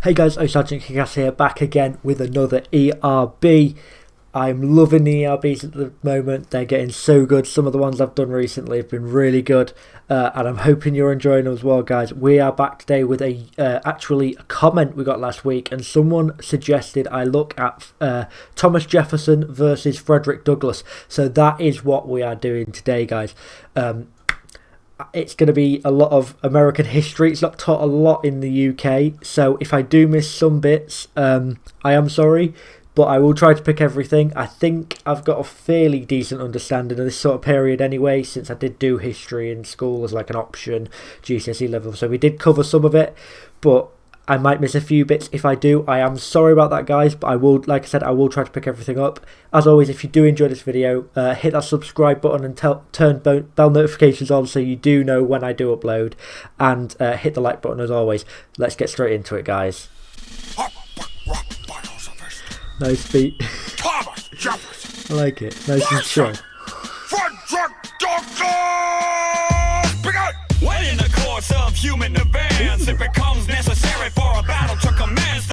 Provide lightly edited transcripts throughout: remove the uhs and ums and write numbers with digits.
Hey guys, oSgtKickAss here, back again with another ERB. I'm loving the ERBs at the moment. They're getting so good. Some of the ones I've done recently have been really good, and I'm hoping you're enjoying them as well, guys. We are back today with actually a comment we got last week, and someone suggested I look at Thomas Jefferson versus Fredrick Douglas. So that is what we are doing today, guys. It's going to be a lot of American history. It's not taught a lot in the UK, so if I do miss some bits, I am sorry, but I will try to pick everything. I think I've got a fairly decent understanding of this sort of period anyway, since I did do history in school as like an option, GCSE level, so we did cover some of it, but I might miss a few bits. If I do, I am sorry about that, guys, but I will, like I said, I will try to pick everything up. As always, if you do enjoy this video, hit that subscribe button and turn bell notifications on so you do know when I do upload, and hit the like button as always. Let's get straight into it, guys. Nice beat. Thomas Jefferson. I like it. Nice and strong. Fredrick Douglas. Begin. When in the course of human events, it becomes necessary for a battle to commence.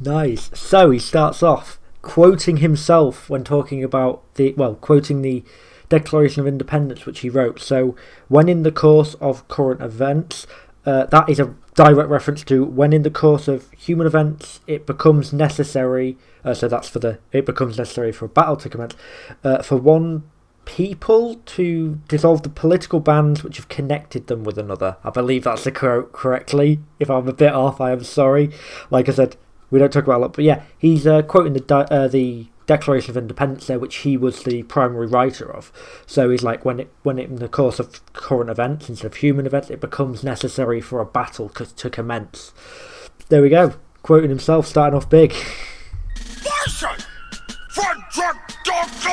Nice. So he starts off quoting himself when talking about quoting the Declaration of Independence, which he wrote. So, when in the course of current events, that is a direct reference to when in the course of human events it becomes necessary. So that's it becomes necessary for a battle to commence, for one people to dissolve the political bands which have connected them with another. I believe that's the quote correctly. If I'm a bit off, I am sorry. Like I said, we don't talk about a lot, but yeah, he's quoting the Declaration of Independence there, which he was the primary writer of. So he's like, when in the course of current events instead of human events, it becomes necessary for a battle to commence. There we go, quoting himself, starting off big. Fredrick Douglas.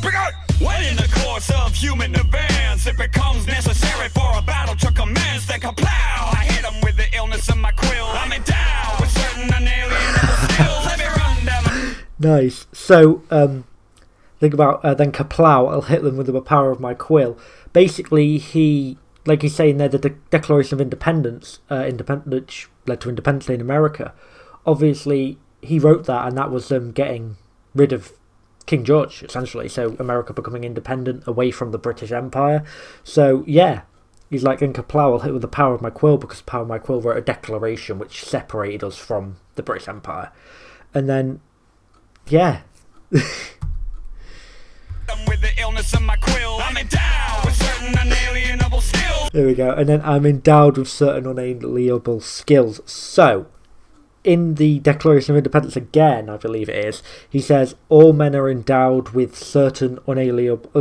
Begin. When in the course of human events, it becomes necessary for a battle to commence. Then kaplow, I hit him with the illness of my quill. I'm endowed with certain unalienable skills. Let me run down. Nice. So, think about then kaplow, I'll hit them with the power of my quill. Basically, like he's saying there, the Declaration of Independence, which led to independence in America. Obviously, he wrote that, and that was them getting rid of King George, essentially. So America becoming independent away from the British Empire. So yeah, he's like, in kaplow, I'll hit with the power of my quill, because the power of my quill wrote a declaration which separated us from the British Empire. And then, yeah. With the illness of my quill, I'm endowed with certain unalienable skills. There we go. And then I'm endowed with certain unalienable skills. So, in the Declaration of Independence again, I believe it is, he says all men are endowed with certain unalienable...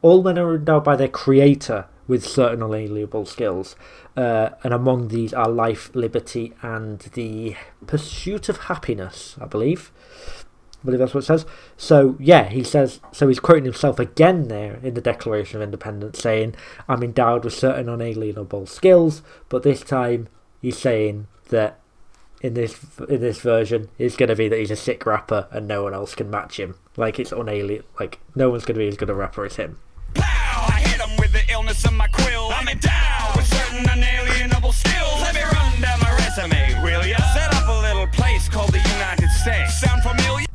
all men are endowed by their creator with certain unalienable skills. And among these are life, liberty, and the pursuit of happiness, I believe. I believe that's what it says. So, yeah, he says... So he's quoting himself again there in the Declaration of Independence, saying, I'm endowed with certain unalienable skills, but this time he's saying that in this version, it's going to be that he's a sick rapper and no one else can match him. Like, it's unalien. Like, no one's going to be as good a rapper as him. Plow, I hit him with the illness of my quill. I'm endowed with certain unalienable skills. Let me run down my resume, will ya? Set up a little place called the United States. Sound familiar?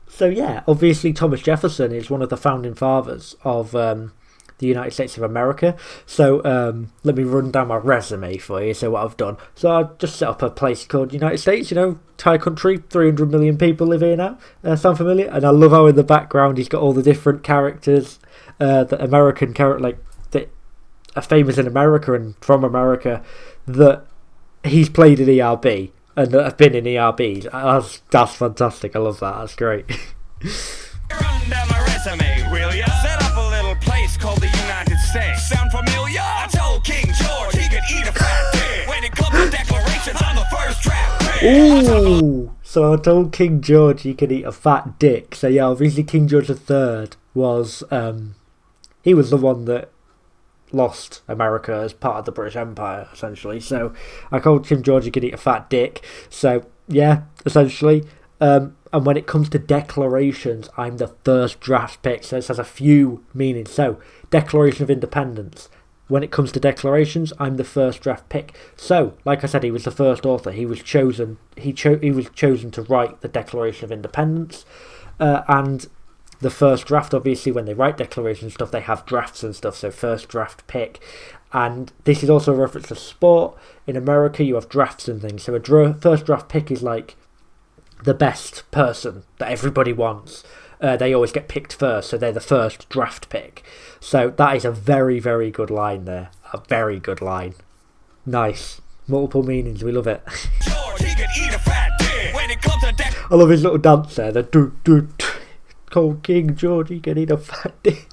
So, yeah, obviously Thomas Jefferson is one of the founding fathers of the United States of America. So let me run down my resume for you. So what I've done, so I just set up a place called United States, Thai country, 300 million people live here now. Sound familiar? And I love how in the background he's got all the different characters, the American character, like that are famous in America and from America, that he's played in ERB and that have been in ERBs. That's fantastic. I love that. That's great. Run down my resume, will ya? Set up a little place called the United States. Sound familiar? I told King George he could eat a fat dick. When it comes to declarations, I'm the first draft pick. Ooh! So I told King George he could eat a fat dick. So yeah, obviously King George III was, he was the one that lost America as part of the British Empire, essentially. So I told King George he could eat a fat dick. So yeah, essentially. And when it comes to declarations, I'm the first draft pick, so this has a few meanings. So, Declaration of Independence, when it comes to declarations, I'm the first draft pick. So, like I said, he was the first author. He was chosen. He was chosen to write the Declaration of Independence, and the first draft. Obviously, when they write declarations stuff, they have drafts and stuff. So, first draft pick, and this is also a reference to sport. In America, you have drafts and things. So, a first draft pick is like the best person that everybody wants. They always get picked first, so they're the first draft pick. So that is a very, very good line there. A very good line. Nice. Multiple meanings, we love it. George, he could eat a fat dick. When it comes to I love his little dance there. The do. Called King George, he can eat a fat dick.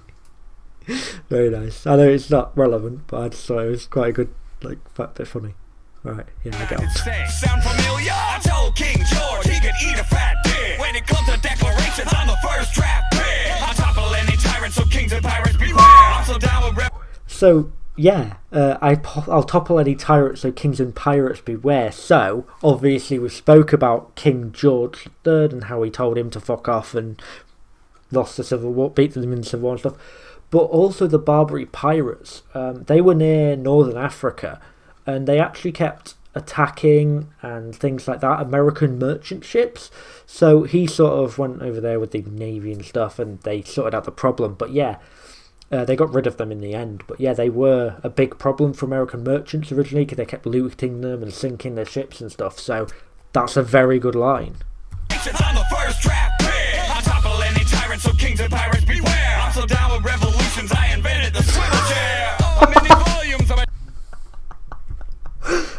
Very nice. I know it's not relevant, but I just thought it was quite a good, like, bit funny. Right, yeah, I get on. Sound familiar? I told King George he could eat a fat dick. When it comes to declarations, I'm the first draft pick. I topple any tyrant, so kings and pirates beware. I'm so down with So, yeah, I'll topple any tyrant, so kings and pirates beware. So, obviously, we spoke about King George III and how he told him to fuck off and lost the Civil War, beat them in the Civil War and stuff. But also the Barbary pirates, they were near northern Africa, and they actually kept attacking and things like that, American merchant ships. So he sort of went over there with the navy and stuff, and they sorted out the problem. But yeah, they got rid of them in the end. But yeah, they were a big problem for American merchants originally, because they kept looting them and sinking their ships and stuff. So that's a very good line. I'm the first draft pick. I topple any tyrant, so kings and pirates beware. I'm so down with revolutions, I invented the swivel chair. How many volumes of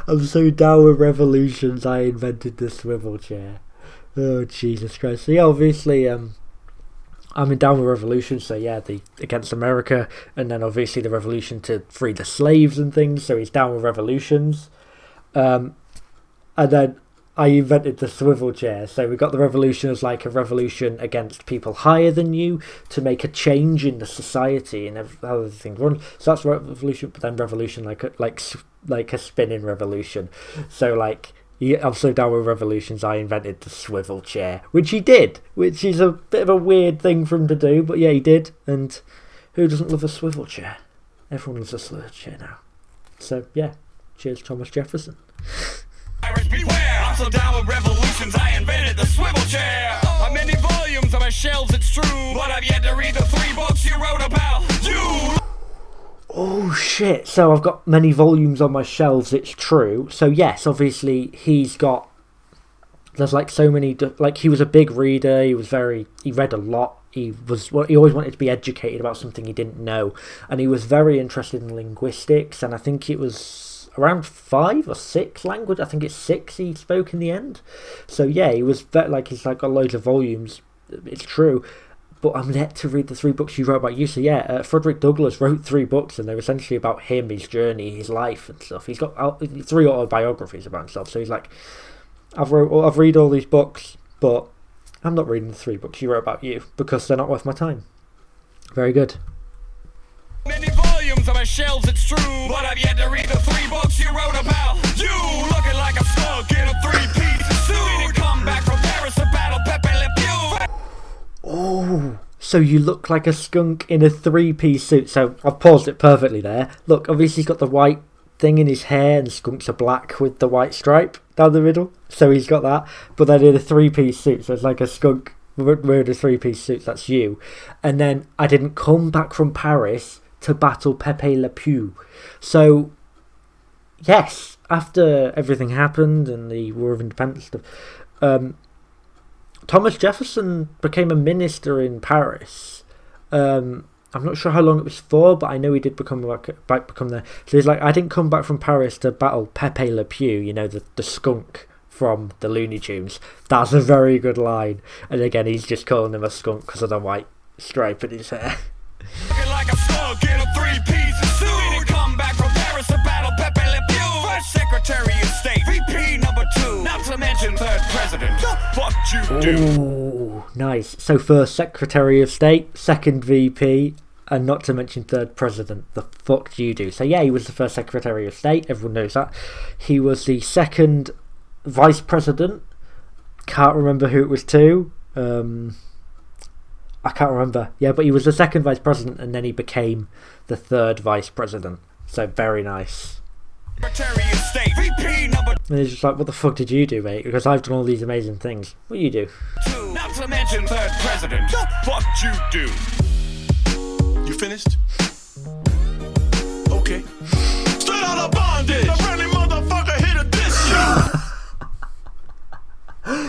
I'm so down with revolutions, I invented the swivel chair. Oh, Jesus Christ. So yeah, obviously, I'm down with revolutions, so yeah, against America, and then obviously the revolution to free the slaves and things, so he's down with revolutions. And then I invented the swivel chair, so we got the revolution as like a revolution against people higher than you to make a change in the society and how the thing runs. So that's revolution, but then revolution like a spinning revolution. So like, I'm so down with revolutions, I invented the swivel chair, which he did, which is a bit of a weird thing for him to do, but yeah, he did. And who doesn't love a swivel chair? Everyone loves a swivel chair now. So yeah, cheers Thomas Jefferson. beware. I'm so down with revolutions, I invented the swivel chair. How many volumes on my shelves, it's true, but I've yet to read the 3 books you wrote about you. Oh shit, so I've got many volumes on my shelves, it's true. So yes, obviously there's like so many, like he was a big reader, he read a lot, he always wanted to be educated about something he didn't know, and he was very interested in linguistics, and I think it was around 5 or 6 language, I think it's 6 he spoke in the end. So yeah, he was he's like got loads of volumes, it's true. But I'm yet to read the 3 books you wrote about you. So yeah, Fredrick Douglas wrote 3 books, and they're essentially about him, his journey, his life and stuff. He's got 3 autobiographies about himself. So he's like, I've read all these books, but I'm not reading the 3 books you wrote about you because they're not worth my time. Very good. Many volumes on my shelves, it's true, but I've yet to read the 3 books you wrote about you. Looking like a skunk in a 3-piece suit. Didn't come back from Paris to battle Pepe Le Pew. Oh, so you look like a skunk in a 3-piece suit. So I've paused it perfectly there. Look, obviously he's got the white thing in his hair, and skunks are black with the white stripe down the middle. So he's got that. But then in a 3-piece suit, so it's like a skunk wearing a 3-piece suit. That's you. And then I didn't come back from Paris to battle Pepe Le Pew. So yes, after everything happened and the War of Independence stuff, Thomas Jefferson became a minister in Paris. I'm not sure how long it was for, but I know he did become there. So he's like, I didn't come back from Paris to battle Pepe Le Pew, you know, the skunk from the Looney Tunes. That's a very good line. And again, he's just calling him a skunk because of the white stripe in his hair. Looking like a skunk in a 3-piece suit. Didn't come back from Paris to battle Pepe Le Pew. First Secretary of State, VP number 2, not to mention 3rd President. What you do? Oh, nice. So first Secretary of State, 2nd VP, and not to mention 3rd President. The fuck do you do? So yeah, he was the first Secretary of State. Everyone knows that. He was the 2nd Vice President. Can't remember who it was to. I can't remember. Yeah, but he was the 2nd Vice President, and then he became the 3rd Vice President. So very nice. Secretary of State, VP number And he's just like, what the fuck did you do, mate? Because I've done all these amazing things. What you do? 2, not to mention third president. The fuck you do? You finished? Okay. Straight out of bondage. A friendly motherfucker here to diss you.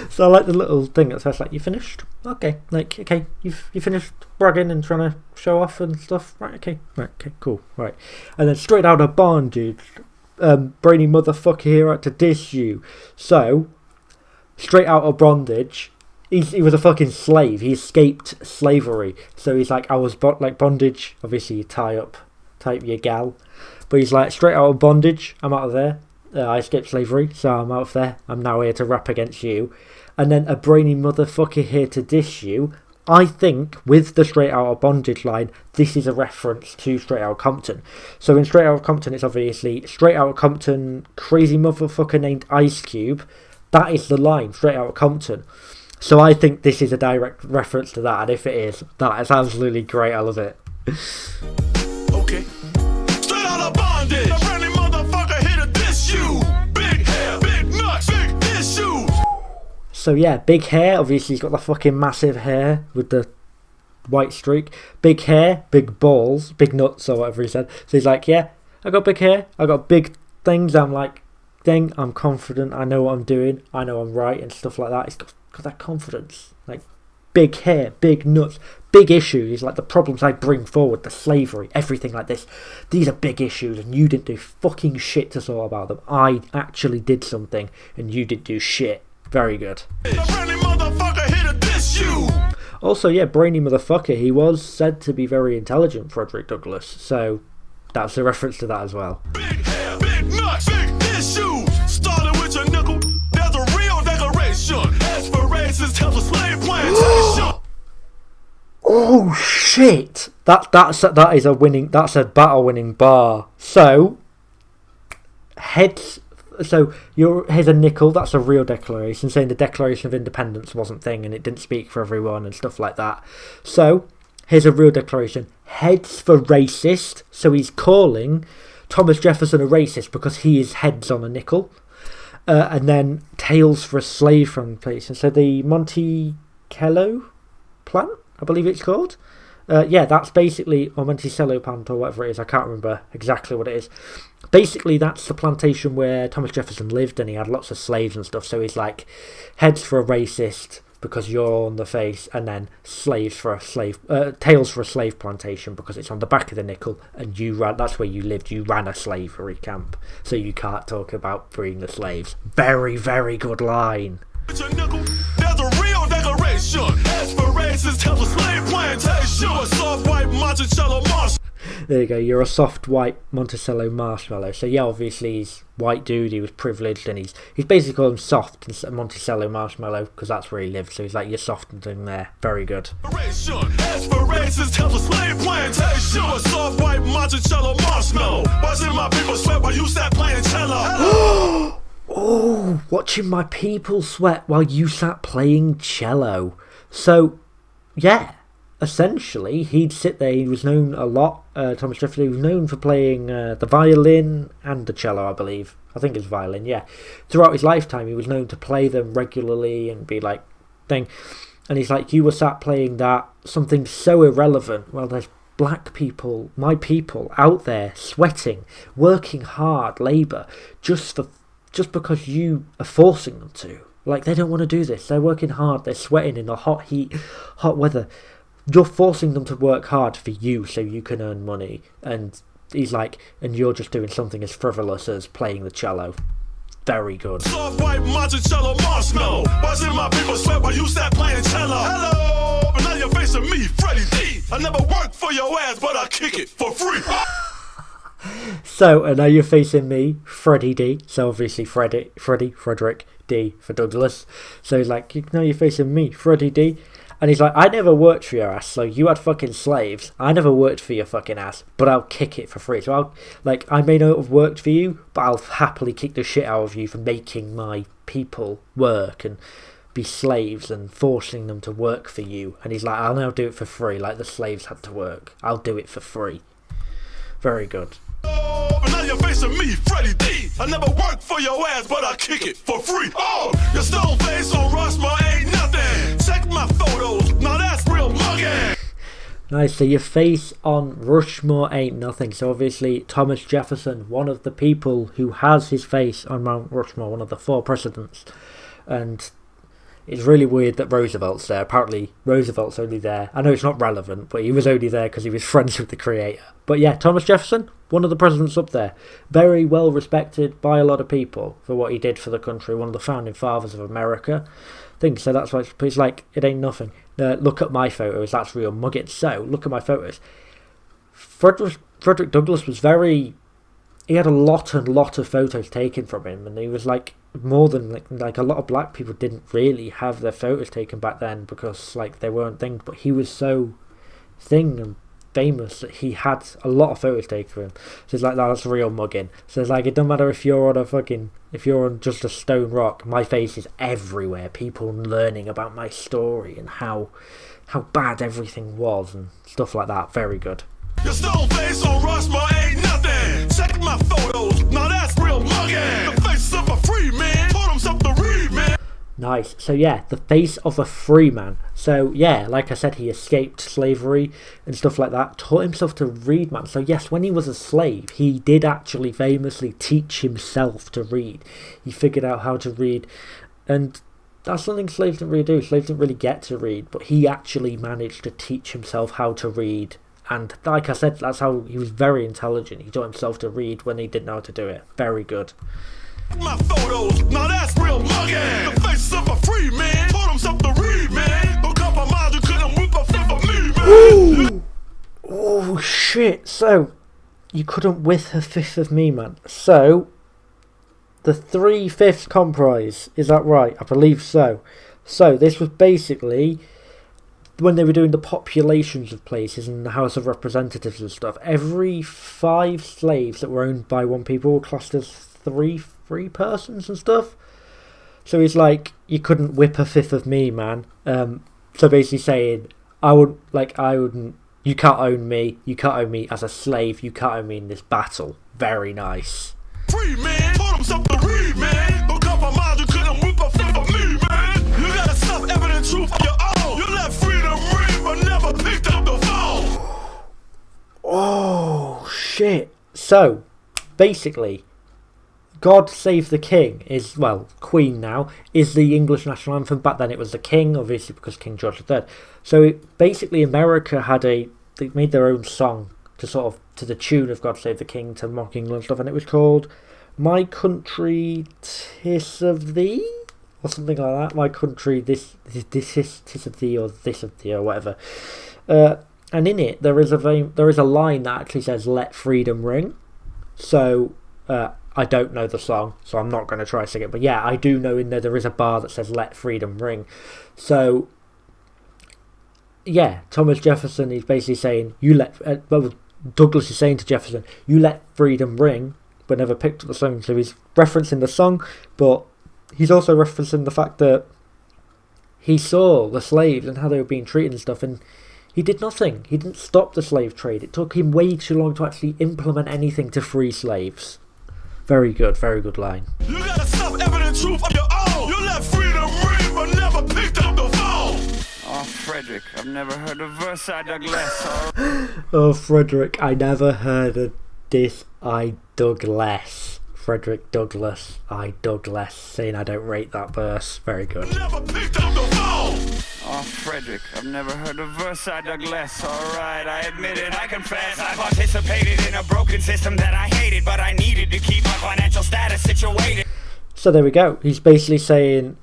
So I like the little thing that says like, you finished? Okay. Like, okay, you finished bragging and trying to show off and stuff? Right, okay, cool, right. And then straight out of bondage, brainy motherfucker here out to diss you. So, straight out of bondage, he was a fucking slave. He escaped slavery. So he's like, I was like bondage. Obviously, you tie up your gal. But he's like, straight out of bondage, I'm out of there. I escaped slavery, so I'm out of there. I'm now here to rap against you. And then a brainy motherfucker here to diss you. I think with the Straight Outta Bondage line, this is a reference to Straight Outta Compton. So in Straight Outta Compton, it's obviously Straight Outta Compton, crazy motherfucker named Ice Cube. That is the line, Straight Outta Compton. So I think this is a direct reference to that, and if it is, that is absolutely great. I love it. Okay. Straight out of bondage. A friendly motherfucker here to diss you. Big hair, big nuts, big issues. So yeah, big hair. Obviously, he's got the fucking massive hair with the white streak. Big hair, big balls, big nuts, or whatever he said. So he's like, yeah, I got big hair, I got big things. I'm like, I'm confident. I know what I'm doing. I know I'm right and stuff like that. He's got that confidence. Like, big hair, big nuts, big issues. Like the problems I bring forward, the slavery, everything like this. These are big issues, and you didn't do fucking shit to sort about them. I actually did something, and you didn't do shit. Very good. Also, yeah, brainy motherfucker. He was said to be very intelligent, Fredrick Douglas. So that's a reference to that as well. Big hair, big nuts, big issues. Started with your nickel. There's a real decoration. Aspirations tell the slave plantation. Oh shit! That is a winning. That's a battle-winning bar. So heads. So here's a nickel. That's a real declaration, saying the Declaration of Independence wasn't thing and it didn't speak for everyone and stuff like that. So here's a real declaration. Heads for racist. So he's calling Thomas Jefferson a racist because he is heads on a nickel. And then tails for a slave plantation. So the Monticello plant, I believe it's called. Yeah, that's basically, or Monticello plant or whatever it is. I can't remember exactly what it is. Basically, that's the plantation where Thomas Jefferson lived, and he had lots of slaves and stuff. So he's like, heads for a racist because you're on the face, and then slaves for a slave, tails for a slave plantation because it's on the back of the nickel, and that's where you lived. You ran a slavery camp, so you can't talk about freeing the slaves. Very, very good line. There's a real decoration. Aspirations tell the slave plantation. A soft white Monticello marshmallow. There you go, you're a soft white Monticello marshmallow. So yeah, obviously he's white dude, he was privileged, and he's basically called him soft Monticello marshmallow because that's where he lived. So he's like, you're soft in there. Very good. Aspirations tell the slave plantation. A soft white Monticello marshmallow. Watching my people sweat while you sat playing cello. Oh, watching my people sweat while you sat playing cello. So, yeah, essentially, he'd sit there. He was known a lot, Thomas Jefferson, he was known for playing the violin and the cello, I believe. I think it's violin, yeah. Throughout his lifetime, he was known to play them regularly and be like, thing. And he's like, you were sat playing that, something so irrelevant. Well, there's black people, my people, out there, sweating, working hard, labour, just because you are forcing them to. Like, they don't want to do this. They're working hard. They're sweating in the hot heat, hot weather. You're forcing them to work hard for you so you can earn money. And he's like, and you're just doing something as frivolous as playing the cello. Very good. Soft white Monticello marshmallow. Watching my people sweat while you sat playing cello. Hello, but now you're facing me, Freddie D. I never worked for your ass, but I kick it for free. So, and now you're facing me, Freddie D. So obviously Frederick D for Douglas. So he's like, now you're facing me, Freddie D. And he's like, I never worked for your ass, so you had fucking slaves. I never worked for your fucking ass, but I'll kick it for free. So I may not have worked for you, but I'll happily kick the shit out of you for making my people work and be slaves and forcing them to work for you. And he's like, I'll now do it for free, like the slaves had to work. I'll do it for free. Very good. facing me, Freddie D. I never work for your ass, but I kick it for free. Oh, your stone face on Rushmore ain't nothing. Check my photos, now that's real mugging. Nice, so your face on Rushmore ain't nothing. So obviously Thomas Jefferson, one of the people who has his face on Mount Rushmore, one of the 4 presidents. And it's really weird that Roosevelt's there. Apparently Roosevelt's only there. I know it's not relevant, but he was only there because he was friends with the creator. But yeah, Thomas Jefferson, one of the presidents up there. Very well respected by a lot of people for what he did for the country. One of the founding fathers of America. So that's why it's like, it ain't nothing. Look at my photos, that's real mugging. So, look at my photos. Fredrick Douglas was he had a lot of photos taken from him, and he was like, more than like a lot of black people didn't really have their photos taken back then because like they weren't things, but he was so and famous that he had a lot of photos taken of him. So it's like, that's real mugging. So it's like, it don't matter if you're on just a stone rock, my face is everywhere. People learning about my story and how bad everything was and stuff like that. Very good. Your stone face on Rushmore ain't nothing. Check my photos, now that's real mugging. The face of a free man, taught himself to read, man. Nice. So yeah, the face of a free man. So yeah, like I said, he escaped slavery and stuff like that, taught himself to read, man. So yes, when he was a slave, he did actually famously teach himself to read. He figured out how to read, and that's something slaves didn't really do. Slaves didn't really get to read, but he actually managed to teach himself how to read. And like I said, that's how he was very intelligent. He taught himself to read when he didn't know how to do it. Very good. My photos, now that's real mugging. The face of a free man, taught himself to read, man. Don't compromise, you couldn't whip a flip of me, man. Ooh. Oh shit! So you couldn't with a fifth of me, man. So the 3/5 comprise, is that right? I believe so. So this was basically when they were doing the populations of places in the House of Representatives and stuff. Every 5 slaves that were owned by one people were classed as three persons and stuff. So he's like, you couldn't whip a fifth of me, man. So basically saying, you can't own me as a slave, you can't own me in this battle. Very nice. Free man, taught himself to read, man. Don't compromise, you couldn't whip a flip of me, man. You got a self-evident truth of your own. You let freedom ring, but never picked up the phone. Oh shit. So basically, God Save the King is, well, Queen now, is the English national anthem. Back then it was the King, obviously, because King George III. So basically America they made their own song to the tune of God Save the King to mock England and stuff, and it was called My Country 'Tis of Thee, or something like that. My Country this is of thee, or this of thee, or whatever. And in it there is a line that actually says "Let freedom ring." So I don't know the song, so I'm not going to try to sing it. But yeah, I do know in there is a bar that says "Let freedom ring." So yeah, Thomas Jefferson is basically saying, Douglas is saying to Jefferson, you let freedom ring, but never picked up the song. So he's referencing the song, but he's also referencing the fact that he saw the slaves and how they were being treated and stuff, and he did nothing. He didn't stop the slave trade. It took him way too long to actually implement anything to free slaves. Very good line. You got a self-evident truth of your own. You let freedom ring, but never picked up the phone. Oh, Frederick, I've never heard a verse I dug less. Oh, Frederick, I never heard of this I dug less. Fredrick Douglas, I dug less, saying I don't rate that verse. Very good. Never picked up the phone. Oh, Frederick, I've never heard a verse I dug less. Alright, I admit it, I confess. I participated in a broken system that I hated, but I needed to keep my financial status situated. So there we go. He's basically saying,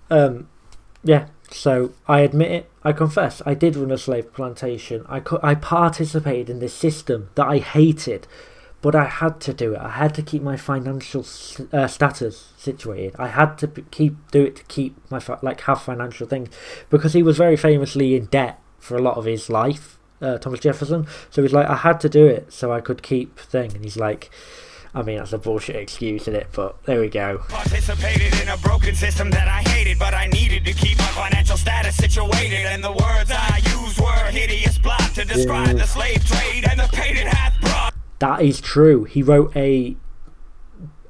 yeah, so I admit it, I confess, I did run a slave plantation. I participated in this system that I hated, but I had to do it. I had to keep my financial status situated. I had to do it to keep my have financial things, because he was very famously in debt for a lot of his life, Thomas Jefferson. So he's like, I had to do it so I could keep thing. And he's like, I mean, that's a bullshit excuse, isn't it? But there we go. Participated in a broken system that I hated, but I needed to keep my financial status situated. And the words I used were hideous blot to describe the slave trade and the pain it hath brought. That is true. He wrote a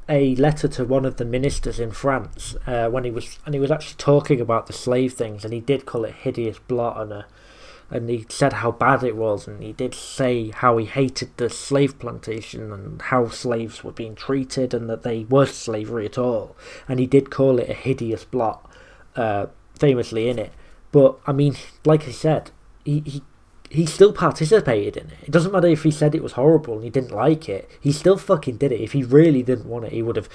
a letter to one of the ministers in France when he was actually talking about the slave things, and he did call it a hideous blot, and he said how bad it was, and he did say how he hated the slave plantation and how slaves were being treated and that they were slavery at all, and he did call it a hideous blot, famously in it. But I mean, like I said, he still participated in it. It doesn't matter if he said it was horrible and he didn't like it. He still fucking did it. If he really didn't want it, he would have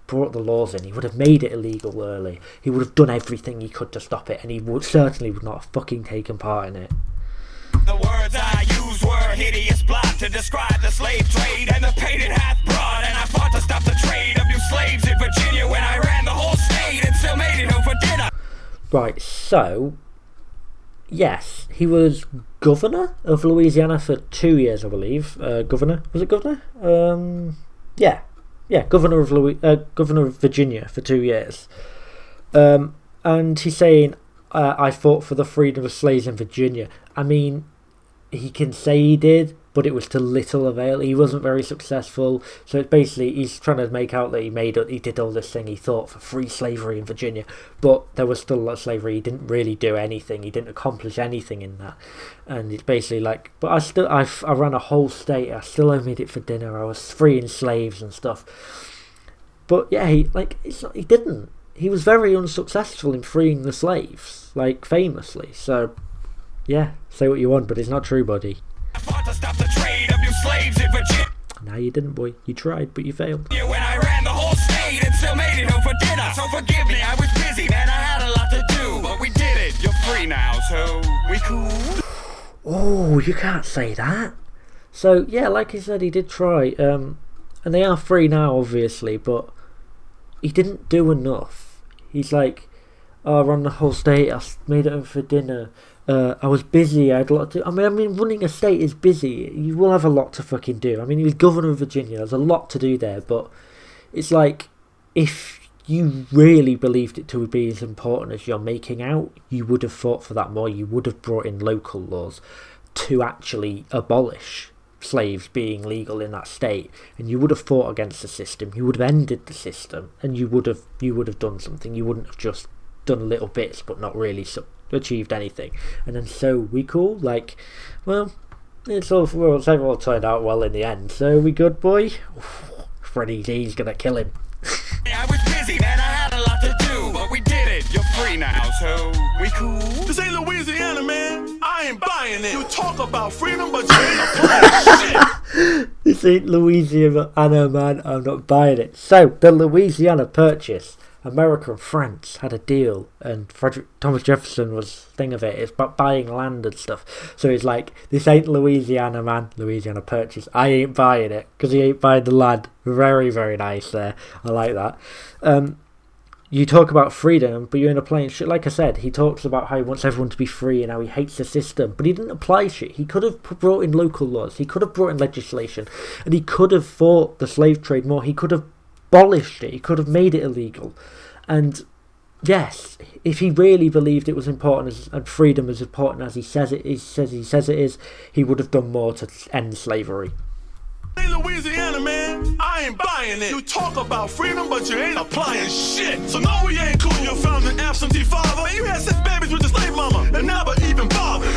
brought the laws in. He would have made it illegal early. He would have done everything he could to stop it, and he certainly would not have fucking taken part in it. The words I used were hideous blot to describe the slave trade and the pain it hath brought. And I fought to stop the trade of new slaves in Virginia when I ran the whole state and still made it home for dinner. Right, so yes, he was governor of Louisiana for 2 years, I believe. Governor? Was it governor? Yeah, governor of Virginia for 2 years. And he's saying, I fought for the freedom of slaves in Virginia. I mean, he can say he did, but it was to little avail. He wasn't very successful. So it's basically, he's trying to make out that he did all this thing. He fought for free slavery in Virginia, but there was still a lot of slavery. He didn't really do anything. He didn't accomplish anything in that. And it's basically like, but I ran a whole state. I still made it for dinner. I was freeing slaves and stuff. But yeah, he didn't. He was very unsuccessful in freeing the slaves, like famously. So yeah, say what you want, but it's not true, buddy. I fought to stop the trade of new slaves in Virginia. No, you didn't, boy. You tried, but you failed. When I ran the whole state and still made it home for dinner. So forgive me, I was busy, man. I had a lot to do, but we did it. You're free now, so we cool. Oh, you can't say that. So yeah, like I said, he did try. And they are free now, obviously, but he didn't do enough. He's like, oh, I ran the whole state. I made it home for dinner. I was busy. I had a lot to do. I mean, running a state is busy. You will have a lot to fucking do. I mean, he was governor of Virginia. There's a lot to do there, but it's like, if you really believed it to be as important as you're making out, you would have fought for that more. You would have brought in local laws to actually abolish slaves being legal in that state, and you would have fought against the system. You would have ended the system, and you would have done something. You wouldn't have just done little bits but not really achieved anything. And then, so we cool, like, well, it's all turned out well in the end, so we good, boy. Freddie D's gonna kill him. I was busy, man. I had a lot to do, but we did it. You're free now, so we cool. This ain't Louisiana, man. I ain't buying it. You talk about freedom, but you ain't applying shit. This ain't Louisiana, man. I'm not buying it. So, the Louisiana Purchase. America and France had a deal, and Thomas Jefferson was thing of it. It's about buying land and stuff. So it's like, this ain't Louisiana, man. Louisiana Purchase. I ain't buying it because he ain't buying the land. Very, very nice there. I like that. You talk about freedom, but you're in a plain shit. Like I said, he talks about how he wants everyone to be free and how he hates the system, but he didn't apply shit. He could have brought in local laws. He could have brought in legislation, and he could have fought the slave trade more. He could have abolished it. He could have made it illegal. And yes, if he really believed it was important and freedom as important as he says it is, he would have done more to end slavery. Ain't Louisiana, man. I ain't buying it. You talk about freedom, but you ain't applying shit. So no, we ain't cool. You found an absentee father. Man, you had 6 babies with the slave mama and never even bothered.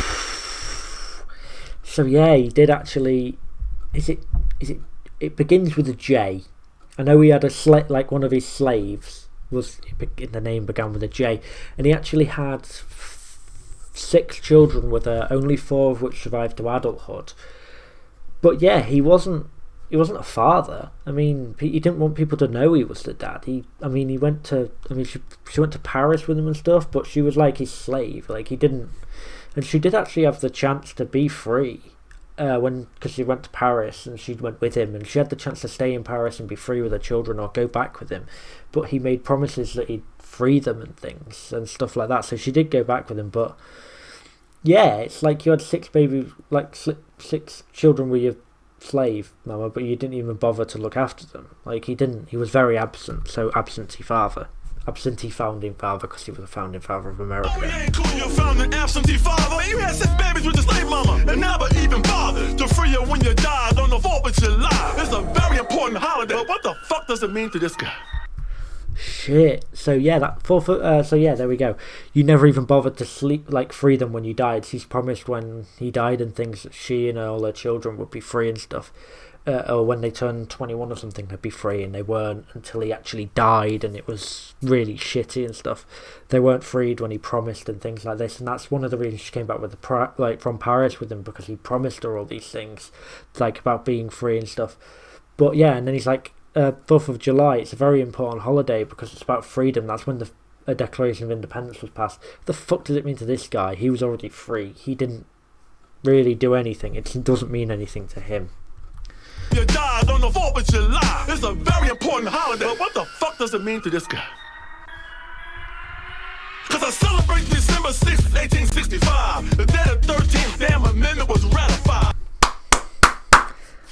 So yeah, he did actually. It begins with a J. I know he had like one of his slaves the name began with a J, and he actually had 6 children with her, only 4 of which survived to adulthood. But yeah, he wasn't a father. I mean, he didn't want people to know he was the dad. She went to Paris with him and stuff, but she was like his slave. Like, he didn't, and she did actually have the chance to be free. Because she went to Paris and she went with him, and she had the chance to stay in Paris and be free with her children or go back with him, but he made promises that he'd free them and things and stuff like that, so she did go back with him. But yeah, it's like you had 6 babies, like 6 children with your slave mama, but you didn't even bother to look after them. Like, he was very absent, so absentee father. absentee founding father, because he was a founding father of America. Oh, yeah, cool, you found an absentee father. Man, you had 6 babies with your slave mama and never even bothered to free you when you died on the 4th of July. It's a very important holiday, but what the fuck does it mean to this guy? Shit. So yeah, there we go. You never even bothered to free them when you died. She's promised when he died and things that she and all her children would be free and stuff. Or when they turned 21 or something, they'd be free, and they weren't until he actually died, and it was really shitty and stuff. They weren't freed when he promised and things like this, and that's one of the reasons she came back with from Paris with him, because he promised her all these things, like about being free and stuff. But yeah, and then he's like, 4th of July, it's a very important holiday because it's about freedom. That's when the Declaration of Independence was passed. What the fuck does it mean to this guy? He was already free. He didn't really do anything. It doesn't mean anything to him. You died on the 4th of July. It's a very important holiday, but what the fuck does it mean to this guy? Cause I celebrate December 6th, 1865, the day the 13th damn amendment was ratified.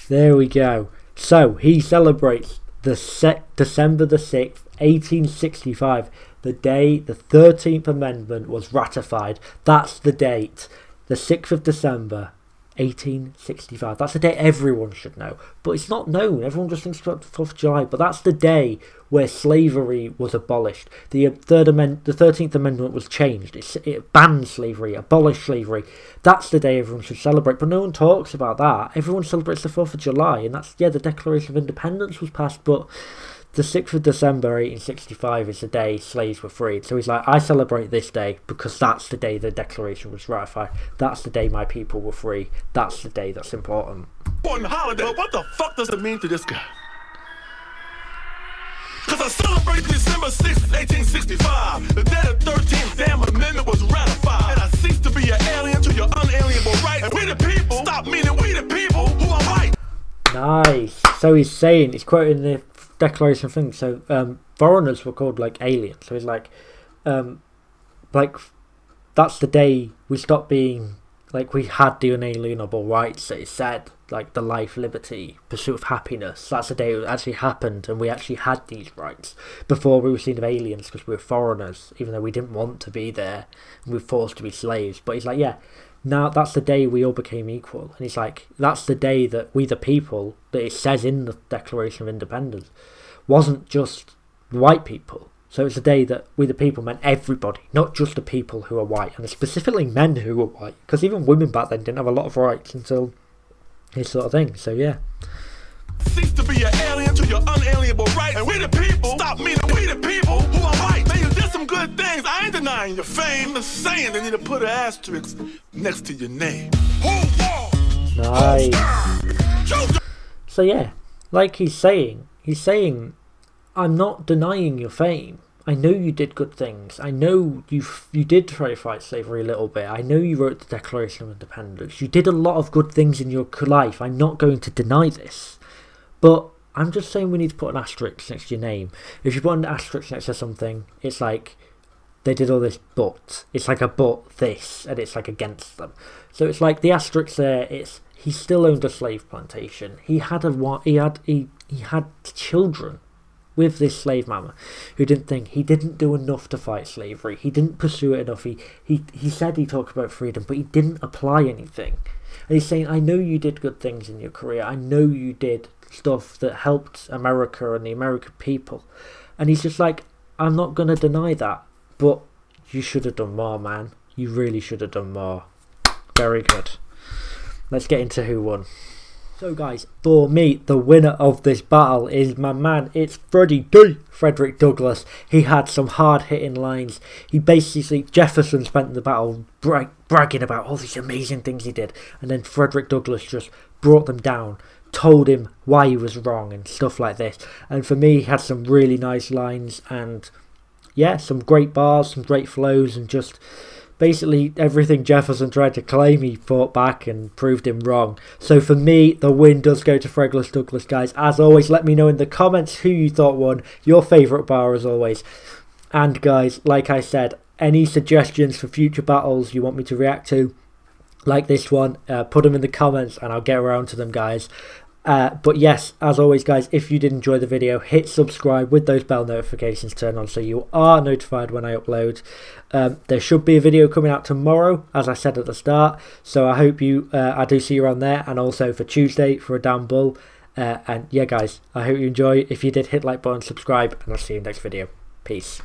There we go. So he celebrates December the 6th, 1865, the day the 13th Amendment was ratified. That's the date, the 6th of December, 1865. That's the day everyone should know, but it's not known. Everyone just thinks about the 4th of July, but that's the day where slavery was abolished. The 13th Amendment was changed. It banned slavery, abolished slavery. That's the day everyone should celebrate, but no one talks about that. Everyone celebrates the 4th of July, and that's, yeah, the Declaration of Independence was passed, but the 6th of December 1865 is the day slaves were freed. So he's like, I celebrate this day because that's the day the Declaration was ratified. That's the day my people were free. That's the day that's important. Important holiday, but what the fuck does it mean to this guy? Cause I celebrate December 6th, 1865, the day the 13th damn amendment was ratified. And I cease to be an alien to your unalienable rights. And we the people, stop meaning we the people who are white. Nice. So he's quoting the Declaration thing. So foreigners were called like aliens. So he's like that's the day we stopped being like, we had the unalienable rights that it said, like the life, liberty, pursuit of happiness. That's the day it actually happened, and we actually had these rights before we were seen of aliens because we were foreigners, even though we didn't want to be there and we were forced to be slaves. But he's like, yeah, now that's the day we all became equal. And he's like, that's the day that we the people, that it says in the Declaration of Independence, wasn't just white people. So it's the day that we the people meant everybody, not just the people who are white, and specifically men who were white, because even women back then didn't have a lot of rights until this sort of thing. So yeah. Cease to be an alien to your unalienable rights. And we the people, stop meaning we the people who are white. Man, you did some good things. I ain't denying your fame. I'm just saying they need to put an asterisk next to your name. Nice. So yeah, like he's saying, I'm not denying your fame. I know you did good things. I know you did try to fight slavery a little bit. I know you wrote the Declaration of Independence. You did a lot of good things in your life. I'm not going to deny this. But I'm just saying we need to put an asterisk next to your name. If you put an asterisk next to something, it's like they did all this but. It's like a but this, and it's like against them. So it's like the asterisk there, he still owned a slave plantation. He had children with this slave mama who he didn't do enough to fight slavery. He didn't pursue it enough. He said he talked about freedom, but he didn't apply anything. And he's saying, I know you did good things in your career. I know you did stuff that helped America and the American people. And he's just like, I'm not going to deny that, but you should have done more, man. You really should have done more. Very good. Let's get into who won. So guys, for me, the winner of this battle is my man. It's Fredrick Douglas. He had some hard-hitting lines. Jefferson spent the battle bragging about all these amazing things he did, and then Fredrick Douglas just brought them down, told him why he was wrong and stuff like this. And for me, he had some really nice lines, and yeah, some great bars, some great flows, and just basically everything Jefferson tried to claim, he fought back and proved him wrong. So for me, the win does go to Fredrick Douglas, guys. As always, let me know in the comments who you thought won, your favourite bar as always. And guys, like I said, any suggestions for future battles you want me to react to, like this one, put them in the comments and I'll get around to them, guys. But yes, as always guys, if you did enjoy the video, hit subscribe with those bell notifications turned on so you are notified when I upload. There should be a video coming out tomorrow, as I said at the start, so I hope I do see you on there, and also for Tuesday for a damn bull. And yeah guys, I hope you enjoy. If you did, hit like button, subscribe, and I'll see you in the next video. Peace.